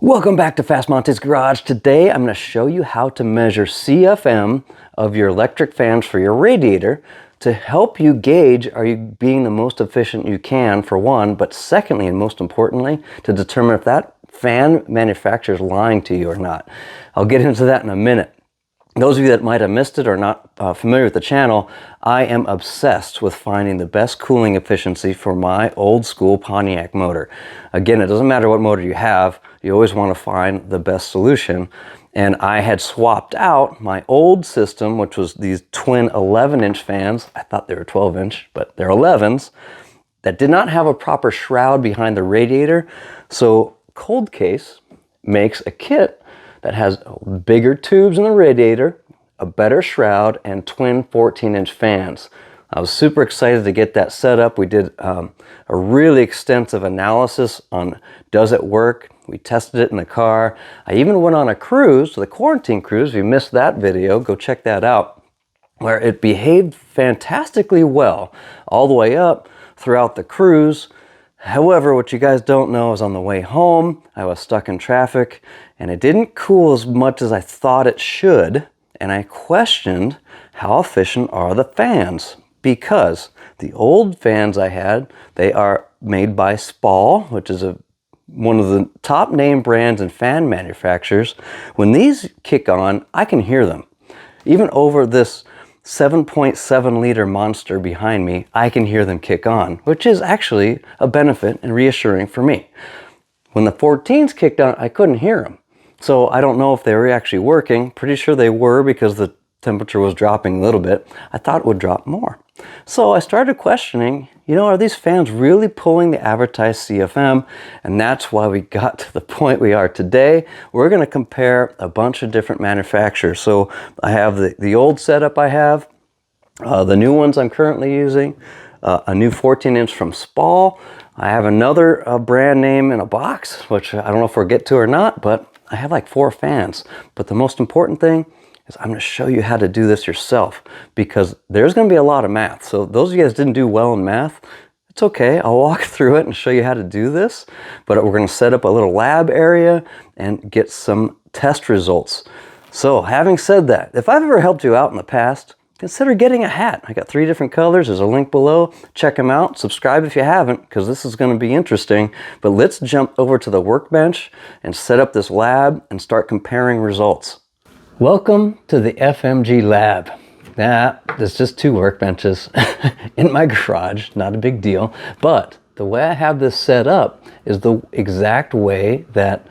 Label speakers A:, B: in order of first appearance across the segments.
A: Welcome back to Fast Monty's Garage. Today I'm going to show you how to measure CFM of your electric fans for your radiator to help you gauge, are you being the most efficient you can, for one, but secondly and most importantly, to determine if that fan manufacturer is lying to you or not. I'll get into that in a minute. Those of you that might have missed it or not familiar with the channel, I am obsessed with finding the best cooling efficiency for my old school Pontiac motor. Again, it doesn't matter what motor you have, you always want to find the best solution. And I had swapped out my old system, which was these twin 11-inch fans. I thought they were 12-inch, but they're 11s, that did not have a proper shroud behind the radiator. So Cold Case makes a kit that has bigger tubes in the radiator, a better shroud, and twin 14-inch fans. I was super excited to get that set up. We did a really extensive analysis on does it work. We tested it in the car. I even went on a cruise, the quarantine cruise. If you missed that video, go check that out, where it behaved fantastically well all the way up throughout the cruise. However, what you guys don't know is on the way home, I was stuck in traffic and it didn't cool as much as I thought it should. And I questioned how efficient are the fans, because the old fans I had, they are made by SPAL, which is one of the top name brands and fan manufacturers. When these kick on, I can hear them. Even over this 7.7 liter monster behind me, I can hear them kick on, which is actually a benefit and reassuring for me. When the 14s kicked on, I couldn't hear them. So I don't know if they were actually working. Pretty sure they were, because the temperature was dropping a little bit. I thought it would drop more. So I started questioning, are these fans really pulling the advertised CFM? And that's why we got to the point we are today. We're going to compare a bunch of different manufacturers. So I have the old setup I have, the new ones I'm currently using, a new 14-inch from SPAL. I have another brand name in a box, which I don't know if we'll get to or not, but I have like 4 fans. But the most important thing is I'm going to show you how to do this yourself, because there's going to be a lot of math. So those of you guys didn't do well in math, it's okay. I'll walk through it and show you how to do this. But we're going to set up a little lab area and get some test results. So having said that, if I've ever helped you out in the past, consider getting a hat. I got 3 different colors. There's a link below. Check them out. Subscribe if you haven't, because this is going to be interesting. But let's jump over to the workbench and set up this lab and start comparing results. Welcome to the FMG lab. There's just 2 workbenches in my garage, not a big deal. But the way I have this set up is the exact way that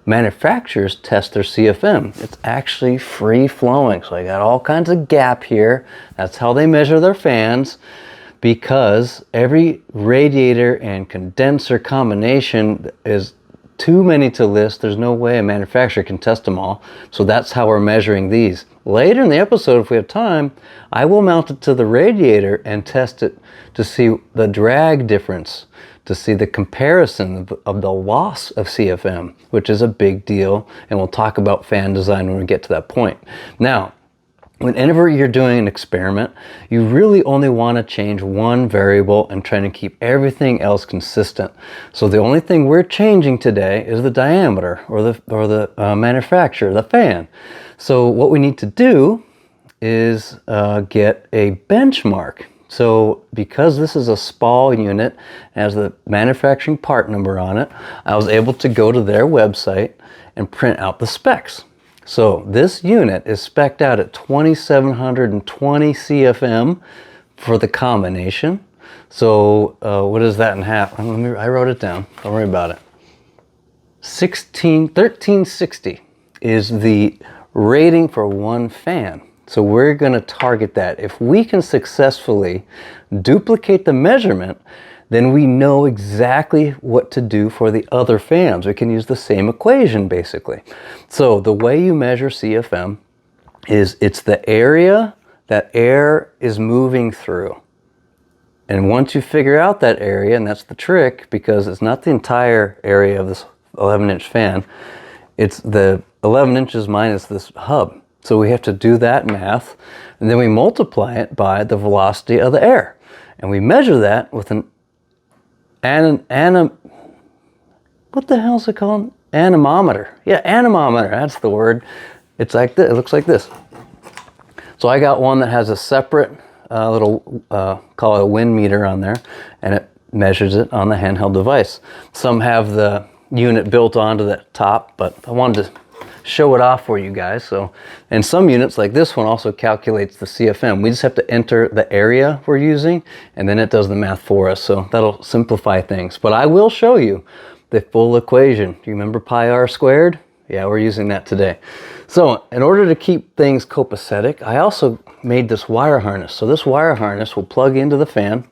A: manufacturers test their CFM. It's actually free flowing. So I got all kinds of gap here. That's how they measure their fans, because every radiator and condenser combination is too many to list. There's no way a manufacturer can test them all. So that's how we're measuring these. Later in the episode, if we have time, I will mount it to the radiator and test it to see the drag difference, to see the comparison of the loss of CFM, which is a big deal. And we'll talk about fan design when we get to that point. Now, whenever you're doing an experiment, you really only want to change one variable and trying to keep everything else consistent. So the only thing we're changing today is the diameter, or the manufacturer, the fan. So what we need to do is get a benchmark. So because this is a SPAL unit, has the manufacturing part number on it, I was able to go to their website and print out the specs. So this unit is spec'd out at 2720 CFM for the combination. So what is that in half? I wrote it down. Don't worry about it. 1360 is the rating for one fan. So we're going to target that. If we can successfully duplicate the measurement, then we know exactly what to do for the other fans. We can use the same equation, basically. So the way you measure CFM is it's the area that air is moving through. And once you figure out that area, and that's the trick, because it's not the entire area of this 11-inch fan, it's the 11 inches minus this hub. So we have to do that math, and then we multiply it by the velocity of the air. And we measure that with what the hell is it called? anemometer. Yeah, anemometer, that's the word. It's like this, it looks like this. So I got one that has a separate little, call it a wind meter on there, and it measures it on the handheld device. Some have the unit built onto the top, but I wanted to show it off for you guys. So, and some units like this one also calculates the CFM. We just have to enter the area we're using, and then it does the math for us. So that'll simplify things. But I will show you the full equation. Do you remember pi r squared? Yeah, we're using that today. So in order to keep things copacetic, I also made this wire harness. So this wire harness will plug into the fan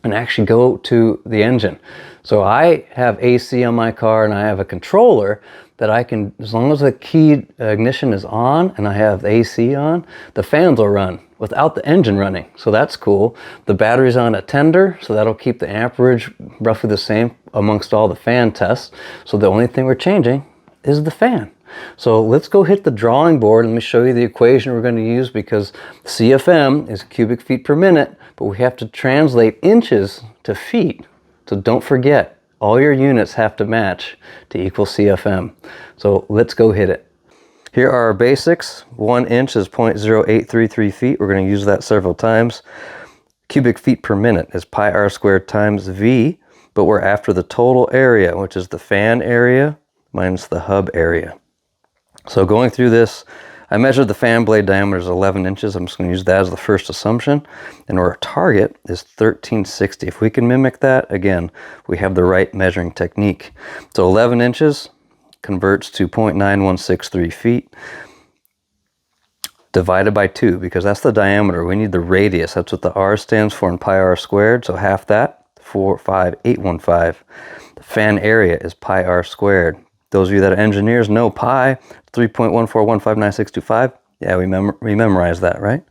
A: and actually go to the engine. So I have AC on my car, and I have a controller that I can, as long as the key ignition is on and I have the AC on, the fans will run without the engine running. So that's cool. The battery's on a tender, so that'll keep the amperage roughly the same amongst all the fan tests. So the only thing we're changing is the fan. So let's go hit the drawing board. Let me show you the equation we're going to use, because CFM is cubic feet per minute, but we have to translate inches to feet. So don't forget, all your units have to match to equal CFM. So let's go hit it. Here are our basics. 1 inch is 0.0833 feet. We're going to use that several times. Cubic feet per minute is pi r squared times V, but we're after the total area, which is the fan area minus the hub area. So going through this, I measured the fan blade diameter is 11 inches. I'm just going to use that as the first assumption. And our target is 1360. If we can mimic that, again, we have the right measuring technique. So 11 inches converts to 0.9163 feet divided by 2, because that's the diameter. We need the radius. That's what the R stands for in pi r squared. So half that, 45815. The fan area is pi r squared. Those of you that are engineers know pi, 3.1415965. Yeah, we memorized that, right?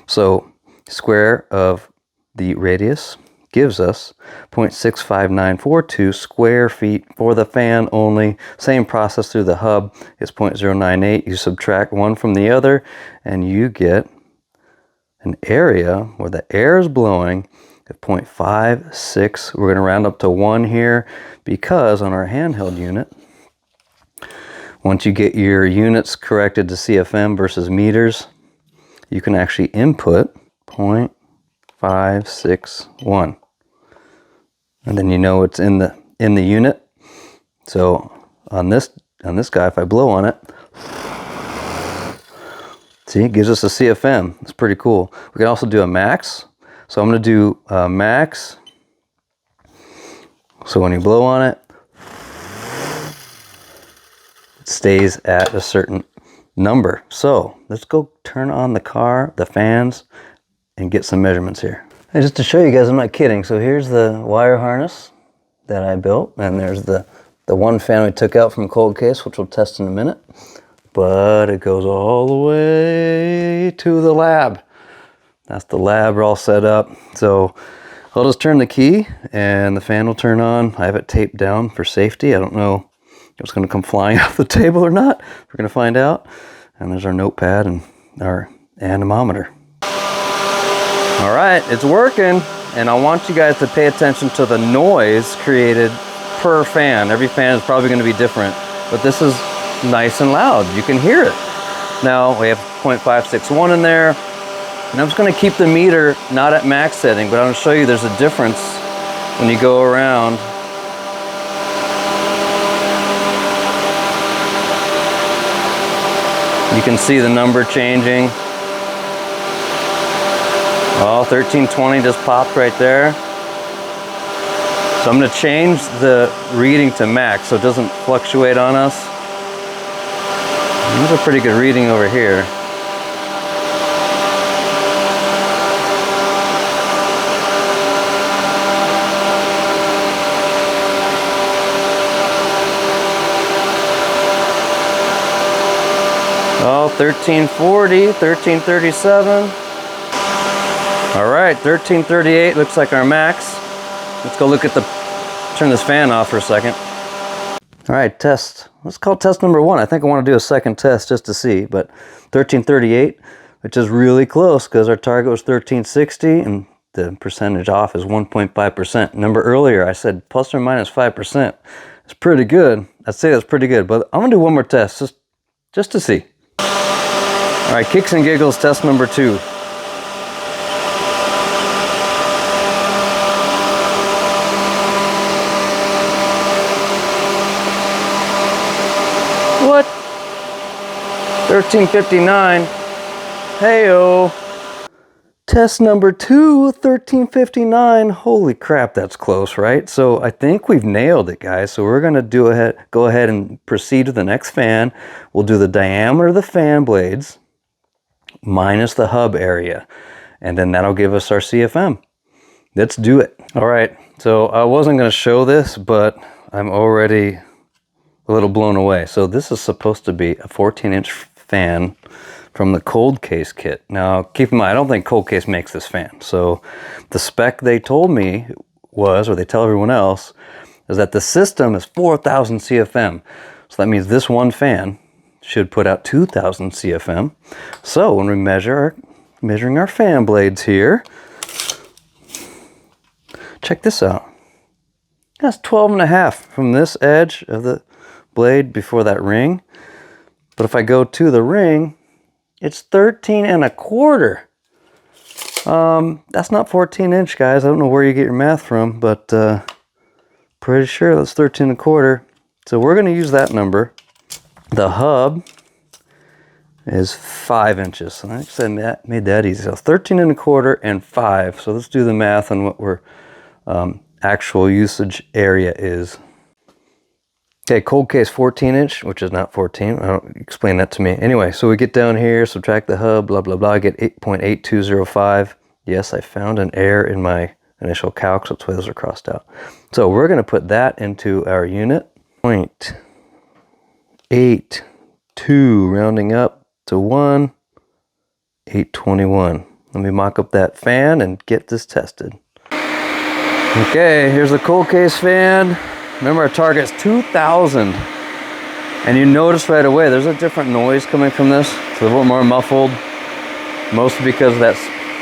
A: So square of the radius gives us 0.65942 square feet for the fan only. Same process through the hub is 0.098. You subtract one from the other, and you get an area where the air is blowing at 0.56. We're going to round up to 1 here, because on our handheld unit, once you get your units corrected to CFM versus meters, you can actually input 0.561. And then you know it's in the unit. So on this guy, if I blow on it, see, it gives us a CFM. It's pretty cool. We can also do a max. So I'm going to do a max. So when you blow on it, stays at a certain number. So let's go turn on the car, the fans, and get some measurements here. And just to show you guys, I'm not kidding. So here's the wire harness that I built, and there's the one fan we took out from cold case, which we'll test in a minute. But it goes all the way to the lab. That's the lab. We're all set up. So I'll just turn the key and the fan will turn on. I have it taped down for safety. I don't know if it's going to come flying off the table or not. We're going to find out. And there's our notepad and our anemometer. All right, it's working. And I want you guys to pay attention to the noise created per fan. Every fan is probably going to be different, but this is nice and loud. You can hear it. Now we have 0.561 in there. And I'm just going to keep the meter not at max setting, but I'm going to show you there's a difference when you go around. You can see the number changing. Oh, 1320 just popped right there. So I'm going to change the reading to max so it doesn't fluctuate on us. These are pretty good reading over here. Oh, 1340, 1337. All right, 1338 looks like our max. Let's go look at turn this fan off for a second. All right, test. Let's call test number 1. I think I want to do a second test just to see, but 1338, which is really close because our target was 1360 and the percentage off is 1.5%. Remember earlier I said plus or minus 5%. It's pretty good. I'd say that's pretty good, but I'm gonna do one more test just to see. All right, kicks and giggles, test number 2. What? 1359. Hey-o. Test number 2, 1359. Holy crap, that's close, right? So I think we've nailed it, guys. So we're gonna go ahead and proceed to the next fan. We'll do the diameter of the fan blades minus the hub area, and then that'll give us our CFM. Let's do it. All right, so I wasn't gonna show this, but I'm already a little blown away. So this is supposed to be a 14-inch fan from the Cold Case kit. Now, keep in mind, I don't think Cold Case makes this fan. So the spec they told me was, or they tell everyone else, is that the system is 4,000 CFM. So that means this one fan should put out 2,000 CFM. So when we measuring our fan blades here, check this out. That's 12.5 from this edge of the blade before that ring. But if I go to the ring, it's 13.25. That's not 14-inch, guys. I don't know where you get your math from, but pretty sure that's 13.25. So we're going to use that number. The hub is 5 inches. So I said made that easy. So 13.25 and 5. So let's do the math on what our actual usage area is. Okay, Cold Case 14-inch, which is not 14. I don't explain that to me. Anyway, so we get down here, subtract the hub, blah, blah, blah, get 8.8205. Yes, I found an error in my initial calc, so that's why those are crossed out. So we're going to put that into our unit. 0.82, rounding up to 1, 821. Let me mock up that fan and get this tested. Okay, here's the Cold Case fan. Remember, our target is 2,000. And you notice right away, there's a different noise coming from this. It's a little more muffled, mostly because of that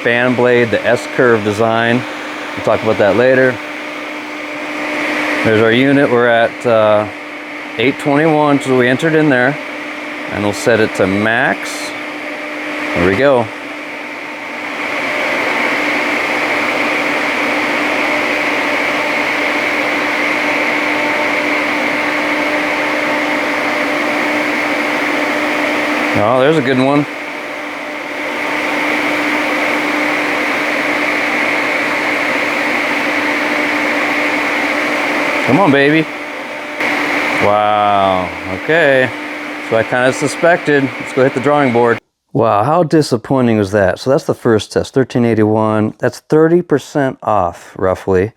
A: fan blade, the S-curve design. We'll talk about that later. There's our unit. We're at 821, so we entered in there. And we'll set it to max. There we go. Oh, there's a good one. Come on, baby. Wow. Okay. So I kind of suspected. Let's go hit the drawing board. Wow, how disappointing was that? So that's the first test, 1381. That's 30% off, roughly.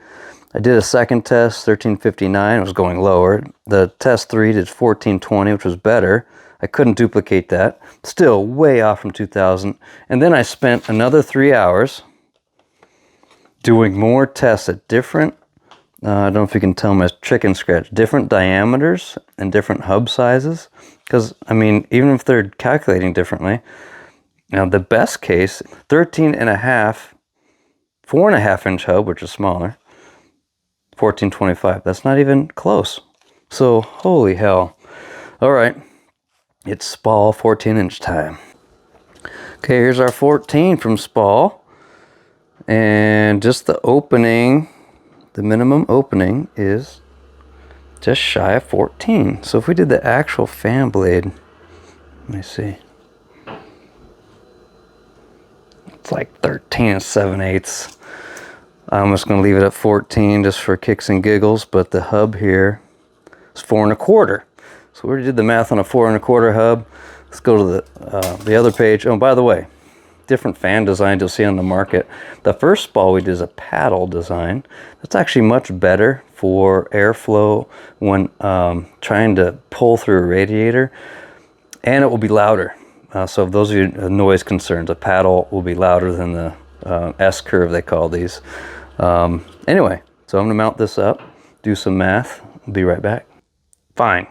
A: I did a second test, 1359. It was going lower. The test 3 did 1420, which was better. I couldn't duplicate that. Still way off from 2000. And then I spent another 3 hours doing more tests at different, I don't know if you can tell my chicken scratch, different diameters and different hub sizes. Because, I mean, even if they're calculating differently, now the best case, 13.5, 4.5-inch hub, which is smaller, 1425. That's not even close. So, holy hell. All right. It's SPAL 14-inch time. Okay, here's our 14 from SPAL. And just the opening, the minimum opening is just shy of 14. So if we did the actual fan blade, let me see. It's like 13 7/8. I'm just going to leave it at 14 just for kicks and giggles, but the hub here is 4.25. So we already did the math on a 4.25 hub. Let's go to the other page. Oh, by the way, different fan designs you'll see on the market. The first SPAL we did is a paddle design. That's actually much better for airflow when trying to pull through a radiator, and it will be louder. So if those of you noise concerns, a paddle will be louder than the S-curve they call these. Anyway, so I'm gonna mount this up, do some math. I'll be right back. Fine.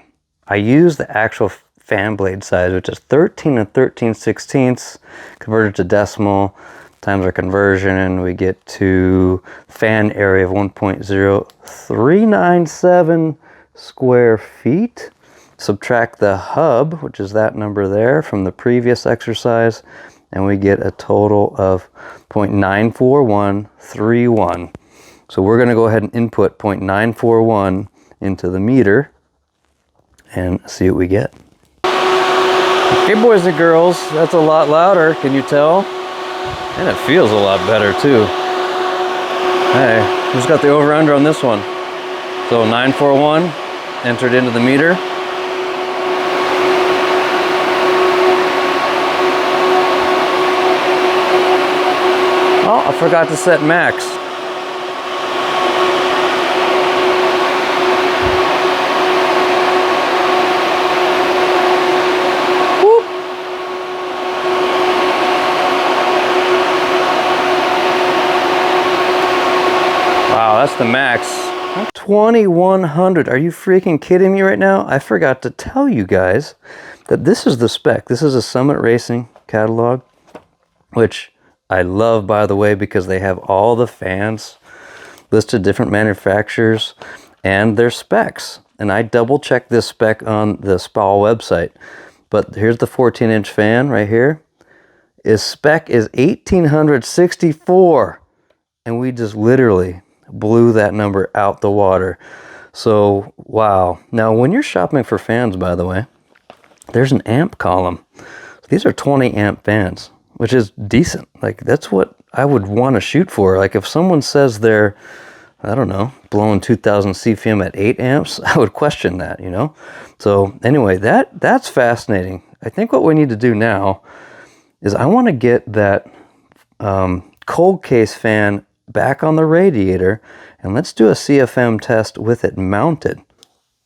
A: I use the actual fan blade size, which is 13 and 13/16, converted to decimal, times our conversion, we get to fan area of 1.0397 square feet. Subtract the hub, which is that number there, from the previous exercise, and we get a total of 0.94131. So we're going to go ahead and input 0.941 into the meter and see what we get. Okay, boys and girls, that's a lot louder, can you tell? And it feels a lot better too. Hey, who's got the over-under on this one? So 941 entered into the meter. Oh, I forgot to set max. Whoop. Wow, that's the max. 2100. Are you freaking kidding me right now? I forgot to tell you guys that this is the spec. This is a Summit Racing catalog, which I love, by the way, because they have all the fans listed, different manufacturers and their specs. And I double checked this spec on the SPAL website. But here's the 14-inch fan right here. Its spec is 1864. And we just literally blew that number out the water. So, wow. Now, when you're shopping for fans, by the way, there's an amp column. These are 20 amp fans, which is decent. Like, that's what I would want to shoot for. Like, if someone says they're, I don't know, blowing 2000 CFM at 8 amps, I would question that, you know? So anyway, that's fascinating. I think what we need to do now is I want to get that cold case fan back on the radiator, and let's do a CFM test with it mounted.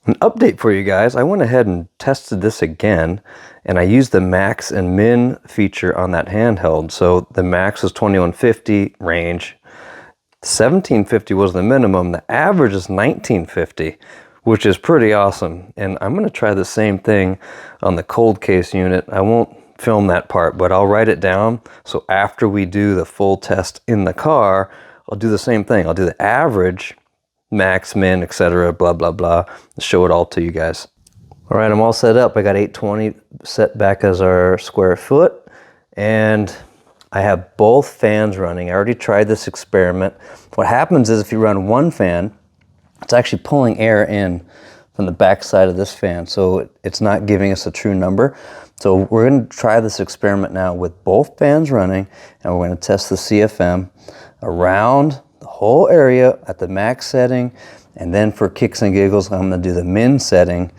A: An update for you guys. I went ahead and tested this again, and I used the max and min feature on that handheld. So the max was 2150 range, 1750 was the minimum, the average is 1950, which is pretty awesome. And I'm going to try the same thing on the cold case unit. I won't film that part, but I'll write it down, so after we do the full test in the car, I'll do the same thing. I'll do the average, max, min, etc., blah, blah, blah, show it all to you guys. All right, I'm all set up. I got 820 set back as our square foot, and I have both fans running. I already tried this experiment. What happens is if you run one fan, it's actually pulling air in from the back side of this fan, so it's not giving us a true number. So we're going to try this experiment now with both fans running, and we're going to test the CFM around the whole area at the max setting, and then for kicks and giggles, I'm going to do the min setting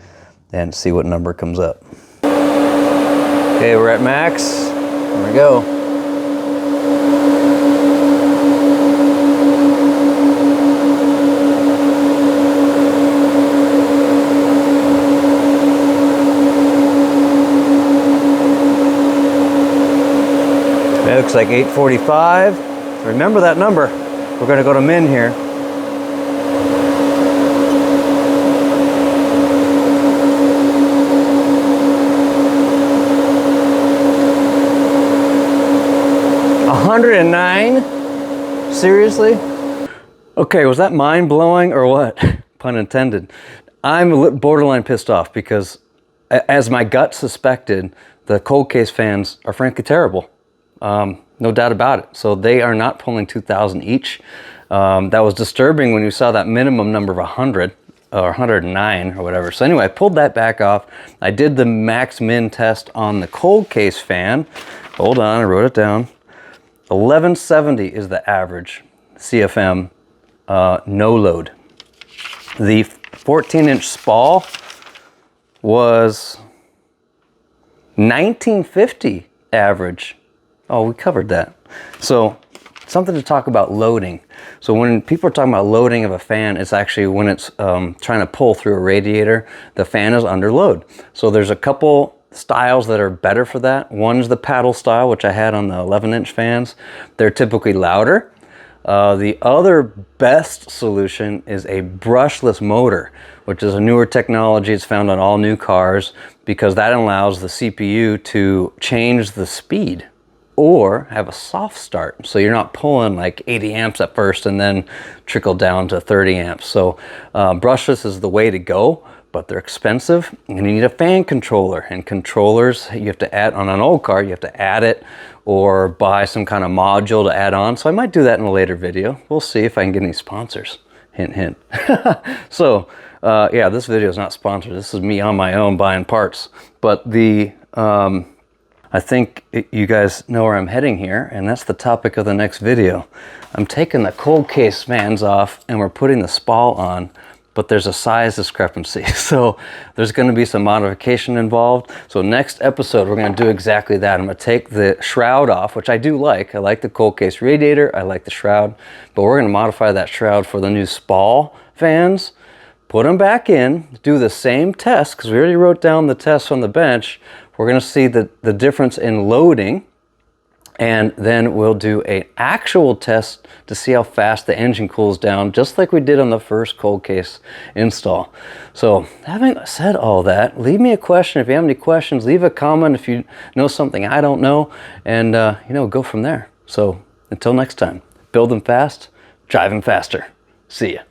A: and see what number comes up. Okay, we're at max. Here we go. It looks like 845. Remember that number. We're going to go to min here. $109? Seriously? Okay, was that mind-blowing or what? Pun intended. I'm borderline pissed off because, as my gut suspected, the cold case fans are frankly terrible. No doubt about it. So they are not pulling 2,000 each. That was disturbing when you saw that minimum number of 100 or 109 or whatever. So anyway, I pulled that back off. I did the max min test on the cold case fan. Hold on, I wrote it down. 1170 is the average CFM no load. The 14-inch SPAL was 1950 average. Oh, we covered that. So something to talk about loading. So when people are talking about loading of a fan, it's actually when it's trying to pull through a radiator, the fan is under load. So there's a couple styles that are better for that. One's the paddle style, which I had on the 11-inch fans. They're typically louder. The other best solution is a brushless motor, which is a newer technology. It's found on all new cars because that allows the CPU to change the speed or have a soft start. So you're not pulling like 80 amps at first and then trickle down to 30 amps. So brushless is the way to go, but they're expensive and you need a fan controller, and controllers you have to add on an old car. You have to add it or buy some kind of module to add on. So I might do that in a later video. We'll see if I can get any sponsors. Hint, hint. So yeah, this video is not sponsored. This is me on my own buying parts. But the I think you guys know where I'm heading here, and that's the topic of the next video. I'm taking the cold case fans off and we're putting the SPAL on, but there's a size discrepancy. So there's gonna be some modification involved. So next episode, we're gonna do exactly that. I'm gonna take the shroud off, which I do like. I like the cold case radiator, I like the shroud, but we're gonna modify that shroud for the new SPAL fans, put them back in, do the same test, because we already wrote down the test on the bench. We're gonna see the difference in loading, and then we'll do an actual test to see how fast the engine cools down, just like we did on the first cold case install. So having said all that, leave me a question. If you have any questions, leave a comment if you know something I don't know, and you know, go from there. So until next time, build them fast, drive them faster. See ya.